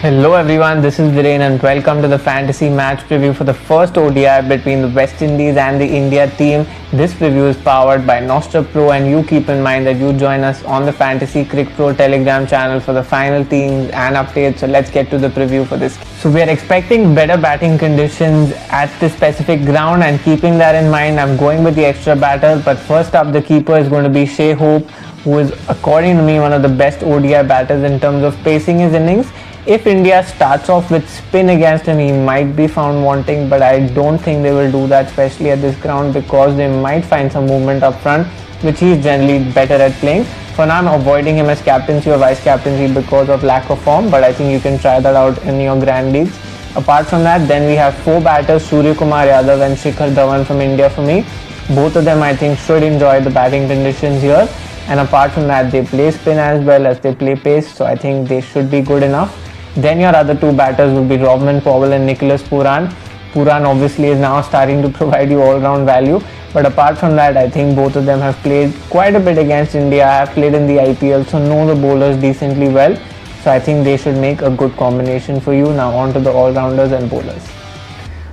Hello everyone, this is Viren and welcome to the fantasy match preview for the first ODI between the West Indies and the India team. This preview is powered by Nostra Pro, and you keep in mind that you join us on the Fantasy Cricket Pro Telegram channel for the final teams and updates. So let's get to the preview for this. So we are expecting better batting conditions at this specific ground, and keeping that in mind, I'm going with the extra batter. But first up, the keeper is going to be Shai Hope, who is, according to me, one of the best ODI batters in terms of pacing his innings. If India starts off with spin against him, he might be found wanting, but I don't think they will do that, especially at this ground, because they might find some movement up front, which he is generally better at playing. For now, I'm avoiding him as captaincy or vice captaincy because of lack of form, but I think you can try that out in your grand leagues. Apart from that, then we have four batters, Surya Kumar Yadav and Shikhar Dhawan from India for me. Both of them, I think, should enjoy the batting conditions here. And apart from that, they play spin as well as they play pace, so I think they should be good enough. Then your other two batters would be Robman Powell and Nicholas Pooran. Pooran obviously is now starting to provide you all-round value, but apart from that, I think both of them have played quite a bit against India, have played in the IPL, so know the bowlers decently well. So I think they should make a good combination for you. Now on to the all-rounders and bowlers.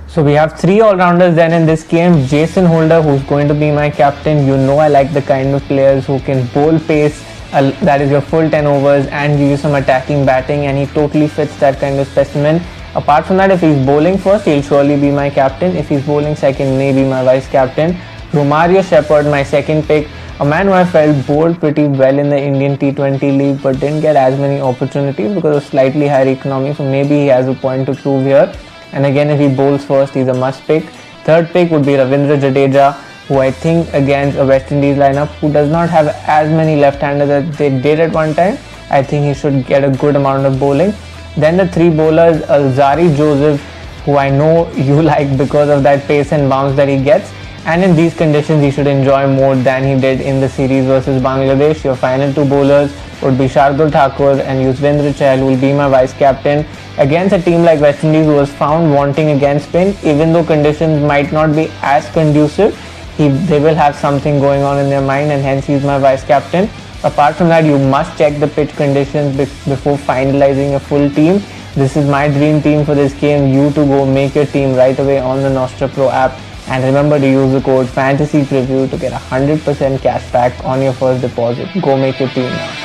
So we have three all-rounders then in this game. Jason Holder, who's going to be my captain. You know I like the kind of players who can bowl pace, that is your full 10 overs, and give you some attacking batting, and he totally fits that kind of specimen. Apart from that, if he's bowling first, he'll surely be my captain. If he's bowling second, maybe my vice captain. Romario Shepherd, my second pick, a man who I felt bowled pretty well in the Indian T20 league but didn't get as many opportunities because of slightly higher economy, so maybe he has a point to prove here. And again, if he bowls first, he's a must pick. Third pick would be Ravindra Jadeja, who I think against a West Indies lineup who does not have as many left-handers as they did at one time, I think he should get a good amount of bowling. Then the three bowlers, Alzarri Joseph, who I know you like because of that pace and bounce that he gets, and in these conditions he should enjoy more than he did in the series versus Bangladesh. Your final two bowlers would be Shardul Thakur and Yuzvendra Chahal, who will be my vice captain. Against a team like West Indies, who was found wanting against spin, even though conditions might not be as conducive, they will have something going on in their mind, and hence he's my vice captain. Apart from that, you must check the pitch conditions before finalizing a full team. This is my dream team for this game. You to go make your team right away on the Nostra Pro app, and remember to use the code FANTASYPREVIEW to get 100% cash back on your first deposit. Go make your team now.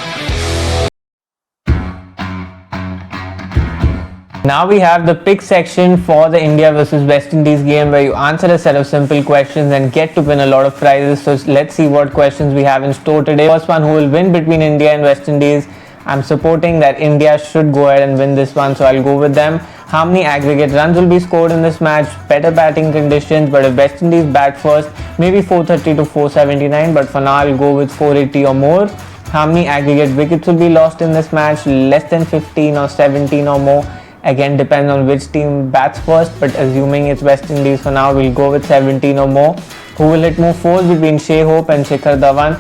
Now we have the pick section for the India versus West Indies game, where you answer a set of simple questions and get to win a lot of prizes. So let's see what questions we have in store today. First one, who will win between India and West Indies? I'm supporting that India should go ahead and win this one, so I'll go with them. How many aggregate runs will be scored in this match? Better batting conditions, but if West Indies bat first, maybe 430 to 479, but for now I'll go with 480 or more. How many aggregate wickets will be lost in this match? Less than 15 or 17 or more. Again, depends on which team bats first, but assuming it's West Indies for now, we'll go with 17 or more. Who will hit more fours between Shai Hope and Shikhar Dhawan?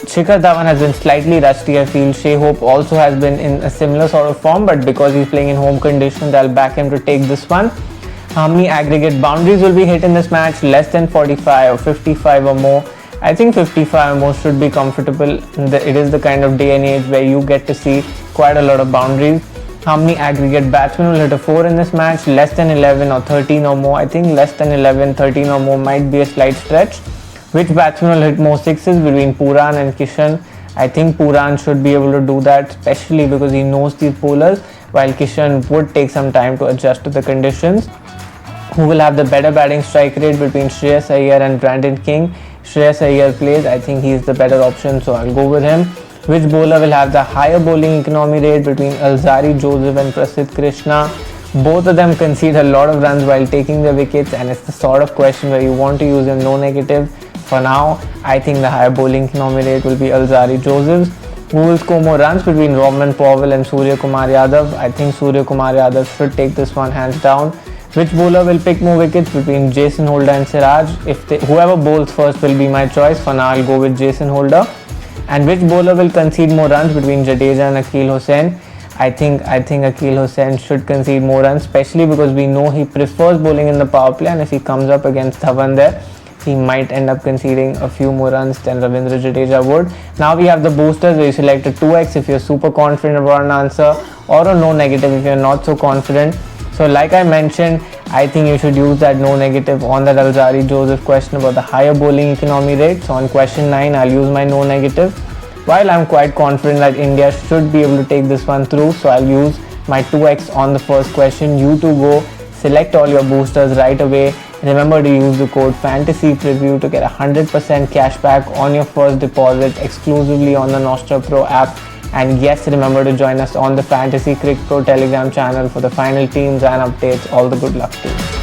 Shikhar Dhawan has been slightly rusty, I feel. Shai Hope also has been in a similar sort of form, but because he's playing in home conditions, I'll back him to take this one. How many aggregate boundaries will be hit in this match? Less than 45 or 55 or more. I think 55 or more should be comfortable. It is the kind of day and age where you get to see quite a lot of boundaries. How many aggregate batsmen will hit a 4 in this match? Less than 11 or 13 or more. I think less than 11, 13 or more might be a slight stretch. Which batsman will hit more 6s between Pooran and Kishan? I think Pooran should be able to do that, especially because he knows these bowlers, while Kishan would take some time to adjust to the conditions. Who will have the better batting strike rate between Shreyas Iyer and Brandon King? Shreyas Iyer plays, I think he is the better option, so I'll go with him. Which bowler will have the higher bowling economy rate between Alzarri Joseph and Prasidh Krishna? Both of them concede a lot of runs while taking their wickets, and it's the sort of question where you want to use a no negative. For now, I think the higher bowling economy rate will be Alzarri Joseph. Who will score more runs between Robman Powell and Surya Kumar Yadav? I think Surya Kumar Yadav should take this one hands down. Which bowler will pick more wickets between Jason Holder and Siraj? Whoever bowls first will be my choice. For now, I'll go with Jason Holder. And which bowler will concede more runs between Jadeja and Akeal Hossain? I think Akeal Hossain should concede more runs, especially because we know he prefers bowling in the power play, and if he comes up against Dhawan there, he might end up conceding a few more runs than Ravindra Jadeja would. Now we have the boosters where you select a 2x if you're super confident about an answer, or a no negative if you're not so confident. So like I mentioned, I think you should use that no negative on that Alzari Joseph question about the higher bowling economy rate. So on question 9, I'll use my no negative. While I'm quite confident that India should be able to take this one through, so I'll use my 2x on the first question. You to go select all your boosters right away. Remember to use the code Fantasy Preview to get 100% cashback on your first deposit exclusively on the Nostra Pro app. And yes, remember to join us on the Fantasy Cricket Pro Telegram channel for the final teams and updates. All the good luck to you.